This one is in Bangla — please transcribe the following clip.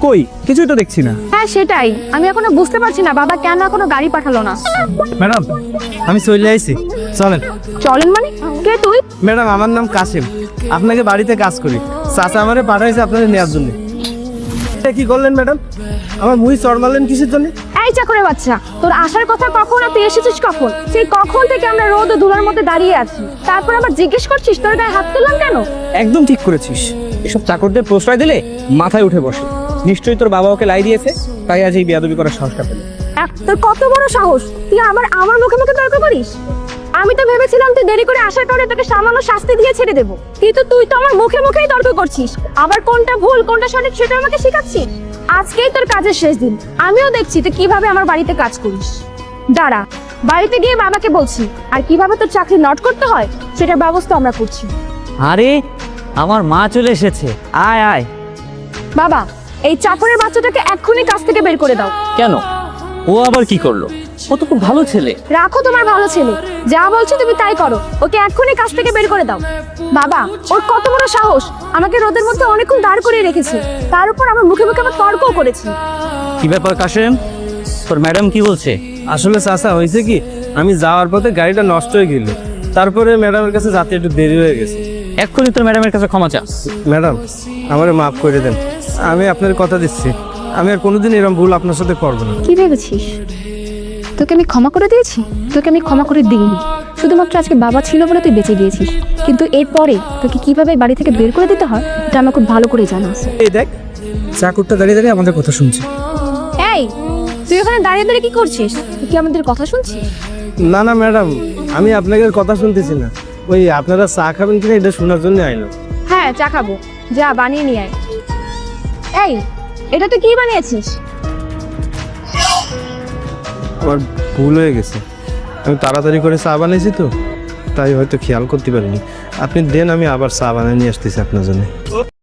কই কিছুই তো দেখছি না। হ্যাঁ সেটাই, আমি এখনো বুঝতে পারছি না বাবা কেন এখনো গাড়ি পাঠালো না। ম্যাডাম আমি চলে আইছি, চলেন। চলেন মানে? কে তুই? ম্যাডাম আমার নাম কাসিম, আপনাকে বাড়িতে কাজ করি। চাচা আমারে পাঠাইছে আপনাদের নেওয়ার জন্য। এটা কি করলেন ম্যাডাম? আমার মুই চড় মারলেন কিসের জন্য? এই চাকরের বাচ্চা, তোর আসার কথা কখন আর তুই এসেছিস কখন? সেই কখন থেকে আমরা রোদ ও ধুলার মধ্যে দাঁড়িয়ে আছি, তারপর আবার জিজ্ঞেস করছিস তোর গায়ে হাত তুললাম কেন? একদম ঠিক করেছিস, এসব চাকরদের প্রশ্রয় দিলে মাথায় উঠে বসে। নিশ্চয়ই তোর বাবা ওকে লাই দিয়েছে, তাই আজ এই বেয়াদবি করার সাহসটা পেল। তোর কত বড় সাহস, তুই আমার মুখে মুখে তর্ক করিস? আমি তো ভেবেছিলাম তুই দেরি করে আসার কারণে তোকে সামান্য শাস্তি দিয়ে ছেড়ে দেবো, কিন্তু তুই তো আমার মুখে মুখেই তর্ক করছিস। আবার কোনটা ভুল কোনটা সঠিক সেটা আমাকে শেখাচ্ছিস। আজকেই তোর কাজের শেষ দিন, আমিও দেখছি তুই কিভাবে আমার বাড়িতে কাজ করিস। দাঁড়া, বাড়িতে গিয়ে বাবাকে বলছি, আর কিভাবে তোর চাকরি নট করতে হয় সেটার ব্যবস্থা আমরা করছি। আরে আমার মা চলে এসেছে, আয় আয়। বাবা, এই চাকরের বাচ্চাটাকে এক্ষুনি কাজ থেকে বের করে দাও। কেন, ও আবার কি করলো? ও তো খুব ভালো ছেলে। রাখো তোমার ভালো ছেলে, যা বলছি তুমি তাই করো। ওকে এক্ষুনি কাজ থেকে বের করে দাও। বাবা, ওর কত বড় সাহস, আমাকে রোদের মধ্যে অনেকক্ষণ দাঁড় করিয়ে রেখেছে, তার উপর আমার মুখে মুখে আবার তর্কও করেছে। কি ব্যাপার কাশেম, তোর ম্যাডাম কি বলছে? আসলে চাচা হয়েছে কি, আমি যাওয়ার পথে গাড়িটা নষ্ট হয়ে গেল, তারপরে ম্যাডামের কাছে যাতে একটু দেরি হয়ে গেছে। এক্ষুনি তোর ম্যাডামের কাছে ক্ষমা চা। ম্যাডাম আমারে মাফ করে দেন, আমি আপনার কথা দিচ্ছি আমি আর কোনোদিন এরকম ভুল আপনার সাথে করবো না। কি ভেবেছিস তোকে আমি ক্ষমা করে দিয়েছি? তোকে আমি ক্ষমা করে দিইনি, শুধুমাত্র আজকে বাবা ছিল বলে তুই বেঁচে গিয়েছিস, কিন্তু এরপরে তোকে কিভাবে বাড়ি থেকে বের করে দিতে হয় এটা আমার খুব ভালো করে জানা আছে। এই দেখ, চাকরটা দাঁড়িয়ে দাঁড়িয়ে আমাদের কথা শুনছে। এই, তুই ওখানে দাঁড়িয়ে দাঁড়িয়ে কি করছিস? তুই কি আমাদের কথা শুনছিস? না না ম্যাডাম, আমি আপনাদের কথা শুনতেছি না, ওই আপনারা চা খাবেন কিনা এটা শোনার জন্য আইলো। হ্যাঁ, চা খাবো, যা বানিয়ে নিয়ে আয়। এই, এটা তুই কি বানিয়েছিস? আমার ভুল হয়ে গেছে, আমি তাড়াতাড়ি করে চা বানিয়েছি তো, তাই হয়তো খেয়াল করতে পারিনি। আপনি দেন, আমি আবার চা বানিয়ে নিয়ে আসতেছি আপনার জন্য।